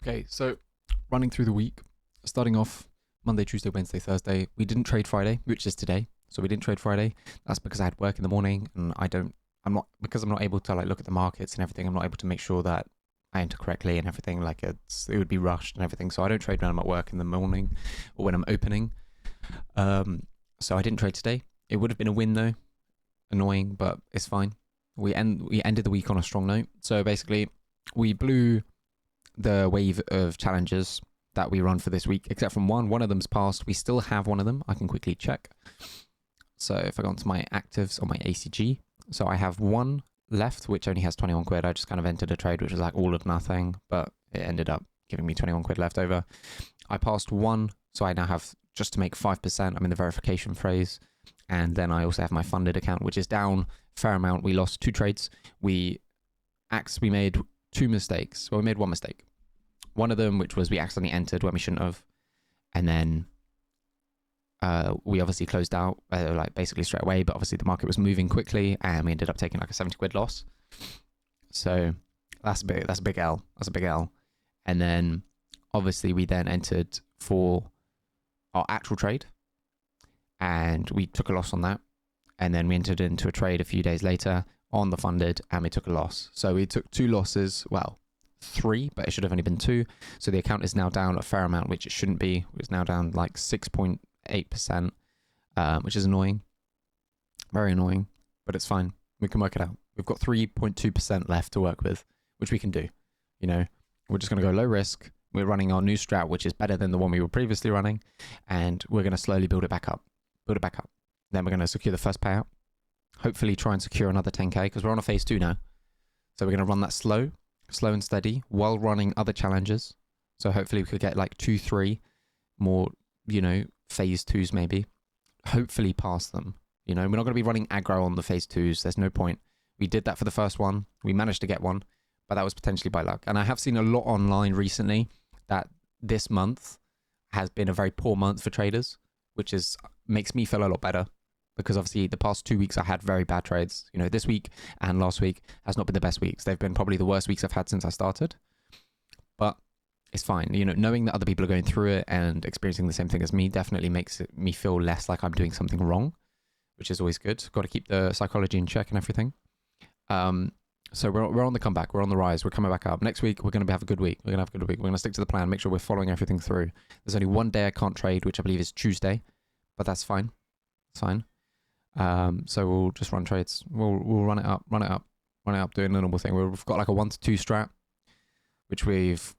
Okay, so running through the week, starting off Monday, Tuesday, Wednesday, Thursday. We didn't trade Friday, which is today. So we didn't trade Friday. That's because I had work in the morning, and because I'm not able to like look at the markets and everything. I'm not able to make sure that I enter correctly and everything. Like it would be rushed and everything. So I don't trade when I'm at work in the morning or when I'm opening. So I didn't trade today. It would have been a win though. Annoying, but it's fine. We ended the week on a strong note. So basically, we blew the wave of challenges that we run for this week, except from one. One of them's passed. We still have one of them. I can quickly check. So if I go onto my actives on my ACG, so I have one left, which only has 21 quid. I just kind of entered a trade, which was like all of nothing, but it ended up giving me 21 quid left over. I passed one, so I now have, just to make 5%, I'm in the verification phase. And then I also have my funded account, which is down a fair amount. We lost two trades. We made two mistakes. Well, we made one mistake. One of them, which was we accidentally entered when we shouldn't have. And then we obviously closed out like basically straight away, but obviously the market was moving quickly and we ended up taking like a 70 quid loss. So that's a big L. That's a big L. And then obviously we then entered for our actual trade and we took a loss on that. And then we entered into a trade a few days later on the funded and we took a loss. So we took two losses, well, three, but it should have only been two. So the account is now down a fair amount, which it shouldn't be. It's now down like 6.8%, which is annoying. Very annoying, but it's fine. We can work it out. We've got 3.2% left to work with, which we can do. You know, we're just going to go low risk. We're running our new strat, which is better than the one we were previously running. And we're going to slowly build it back up. Then we're going to secure the first payout. Hopefully try and secure another 10k because we're on a phase 2 now. So we're going to run that slow and steady while running other challenges. So hopefully we could get like 2-3 more, you know, phase 2s maybe. Hopefully pass them. You know, we're not going to be running aggro on the phase 2s. There's no point. We did that for the first one. We managed to get one, but that was potentially by luck. And I have seen a lot online recently that this month has been a very poor month for traders, which makes me feel a lot better. Because obviously the past 2 weeks I had very bad trades. You know, this week and last week has not been the best weeks. They've been probably the worst weeks I've had since I started. But it's fine. You know, knowing that other people are going through it and experiencing the same thing as me definitely makes me feel less like I'm doing something wrong, which is always good. Got to keep the psychology in check and everything. So we're on the comeback. We're on the rise. We're coming back up. Next week, we're going to have a good week. We're going to stick to the plan, make sure we're following everything through. There's only one day I can't trade, which I believe is Tuesday, but that's fine. It's fine. So we'll just run trades. We'll run it up, doing the normal thing. We've got like a 1 to 2 strat, which we've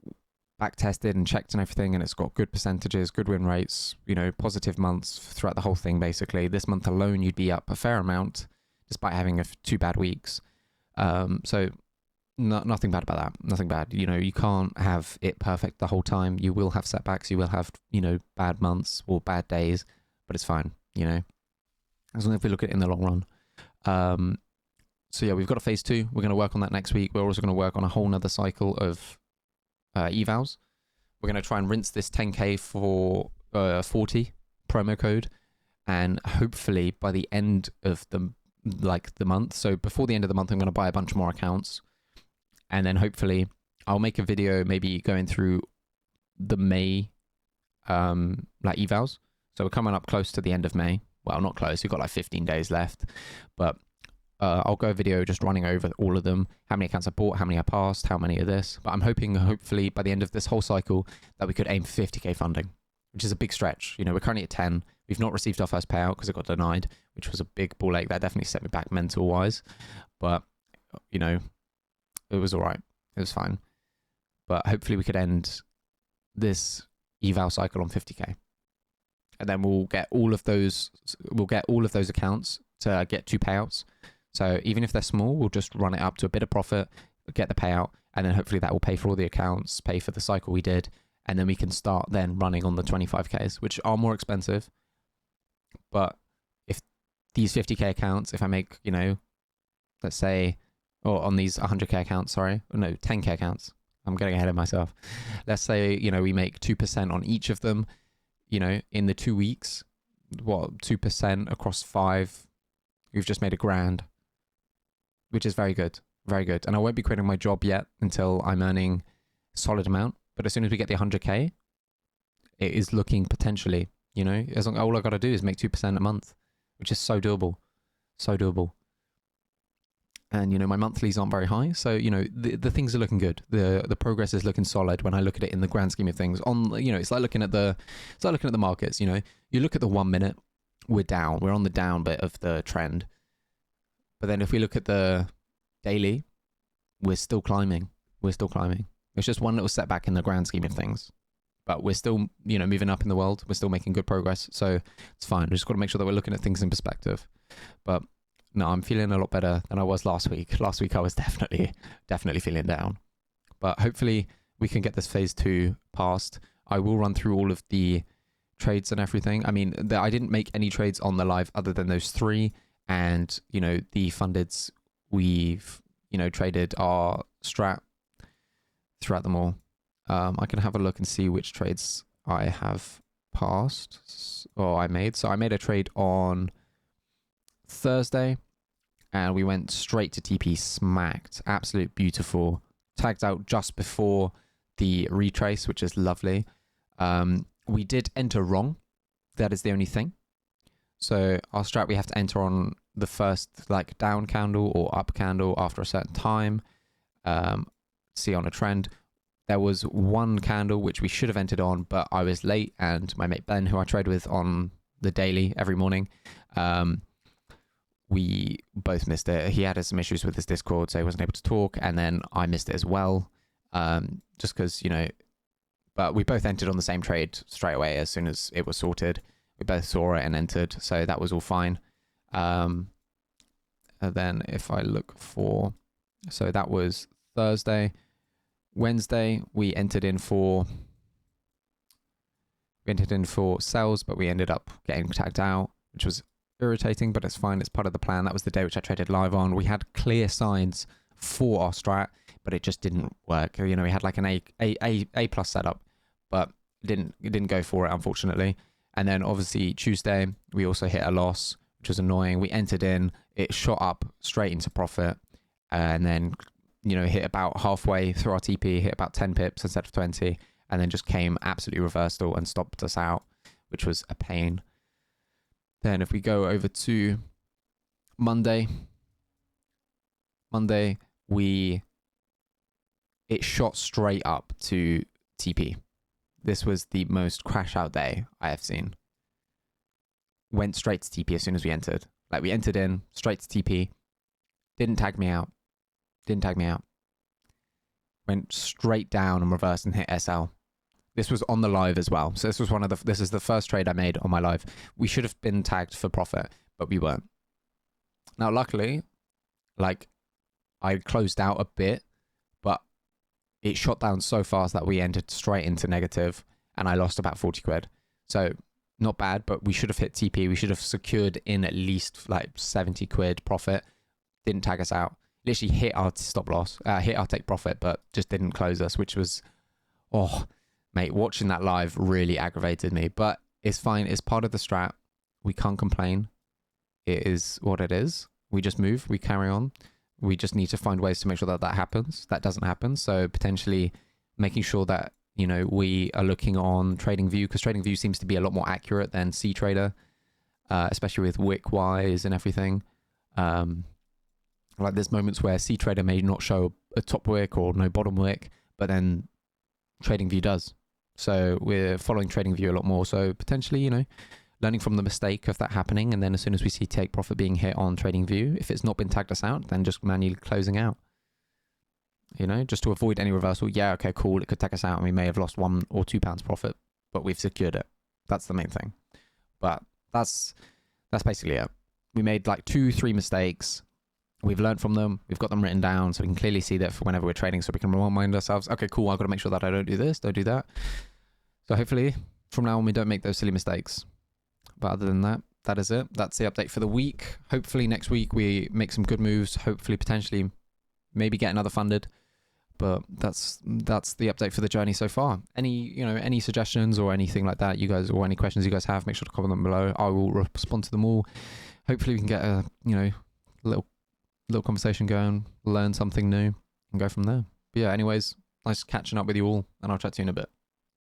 back tested and checked and everything, and it's got good percentages, good win rates, you know, positive months throughout the whole thing basically. This month alone you'd be up a fair amount despite having 2 bad weeks. So nothing bad about that. Nothing bad. You know, you can't have it perfect the whole time. You will have setbacks, you will have, you know, bad months or bad days, but it's fine, you know. As long as we look at it in the long run. So yeah, we've got a phase 2. We're going to work on that next week. We're also going to work on a whole nother cycle of evals. We're going to try and rinse this 10k for 40 promo code, and hopefully by the end of the month, so before the end of the month, I'm going to buy a bunch more accounts, and then hopefully I'll make a video maybe going through the May evals. So we're coming up close to the end of May. Well, not close. We've got like 15 days left, but I'll go a video just running over all of them, how many accounts I bought, how many I passed, how many of this. But I'm hoping, hopefully, by the end of this whole cycle, that we could aim for 50k funding, which is a big stretch. You know, we're currently at 10. We've not received our first payout because it got denied, which was a big ball ache. That definitely set me back mental-wise. But, you know, it was all right. It was fine. But hopefully we could end this eval cycle on 50k. And then we'll get all of those accounts to get 2 payouts. So even if they're small, we'll just run it up to a bit of profit, get the payout, and then hopefully that will pay for all the accounts, pay for the cycle we did, and then we can start then running on the 25ks, which are more expensive. But if these 50k accounts, if I make, you know, let's say, or on these 100k accounts, 10k accounts, I'm getting ahead of myself. Let's say, you know, we make 2% on each of them. You know, in the 2 weeks, 2% across 5, we've just made $1,000, which is very good, very good. And I won't be quitting my job yet until I'm earning a solid amount. But as soon as we get the 100K, it is looking potentially, you know, all I got to do is make 2% a month, which is so doable. So doable. And, you know, my monthlies aren't very high. So, you know, the things are looking good. The progress is looking solid when I look at it in the grand scheme of things. You know, it's like looking at the markets, you know. You look at the 1 minute, we're down. We're on the down bit of the trend. But then if we look at the daily, we're still climbing. It's just one little setback in the grand scheme of things. But we're still, you know, moving up in the world. We're still making good progress. So it's fine. We just got to make sure that we're looking at things in perspective. But no, I'm feeling a lot better than I was last week. Last week I was definitely feeling down. But hopefully we can get this phase 2 passed. I will run through all of the trades and everything. I mean, I didn't make any trades on the live other than those 3. And, you know, the fundeds, we've, you know, traded our strat throughout them all. I can have a look and see which trades I have passed or I made. So I made a trade on Thursday and we went straight to TP, smacked. Absolute beautiful. Tagged out just before the retrace, which is lovely. We did enter wrong. That is the only thing. So our strat, we have to enter on the first like down candle or up candle after a certain time. See on a trend. There was one candle which we should have entered on, but I was late, and my mate Ben, who I trade with on the daily every morning, we both missed it. He had some issues with his Discord, so he wasn't able to talk, and then I missed it as well, just because, you know, but we both entered on the same trade straight away as soon as it was sorted. We both saw it and entered, so that was all fine. And then if I look for, so that was Thursday. Wednesday, we entered in for sells, but we ended up getting tagged out, which was irritating, but it's fine. It's part of the plan. That was the day which I traded live on. We had clear signs for our strat, but it just didn't work. You know, we had like an A plus setup, but it didn't go for it, unfortunately. And then obviously Tuesday, we also hit a loss, which was annoying. We entered in, it shot up straight into profit, and then, you know, hit about halfway through our TP, hit about 10 pips instead of 20, and then just came absolutely reversal and stopped us out, which was a pain. Then if we go over to Monday, it shot straight up to TP. This was the most crash out day I have seen. Went straight to TP as soon as we entered. Like, we entered in, straight to TP. Didn't tag me out. Went straight down and reversed and hit SL. This was on the live as well. So this is the first trade I made on my live. We should have been tagged for profit, but we weren't. Now, luckily, like, I closed out a bit, but it shot down so fast that we entered straight into negative, and I lost about 40 quid. So not bad, but we should have hit TP. We should have secured in at least like 70 quid profit. Didn't tag us out. Literally hit our stop loss, hit our take profit, but just didn't close us, which was, oh, mate, watching that live really aggravated me. But it's fine. It's part of the strat. We can't complain. It is what it is. We just move. We carry on. We just need to find ways to make sure that that happens. That doesn't happen. So potentially making sure that, you know, we are looking on TradingView, because TradingView seems to be a lot more accurate than CTrader, especially with wick wise and everything. Like, there's moments where CTrader may not show a top wick or no bottom wick, but then TradingView does. So we're following TradingView a lot more. So potentially, you know, learning from the mistake of that happening, and then as soon as we see take profit being hit on TradingView, if it's not been tagged us out, then just manually closing out. You know, just to avoid any reversal. Yeah, okay, cool. It could take us out and we may have lost £1 or £2 profit, but we've secured it. That's the main thing. But that's basically it. We made like 2-3 mistakes. We've learned from them. We've got them written down so we can clearly see that for whenever we're trading, so we can remind ourselves, okay, cool, I've got to make sure that I don't do this, don't do that. So hopefully from now on we don't make those silly mistakes. But other than that, that is it. That's the update for the week. Hopefully next week we make some good moves. Hopefully, potentially, maybe get another funded. But that's the update for the journey so far. Any suggestions or anything like that, you guys, or any questions you guys have, make sure to comment them below. I will respond to them all. Hopefully we can get a little conversation going, learn something new, and go from there. But yeah, anyways, Nice catching up with you all, and I'll chat to you in a bit.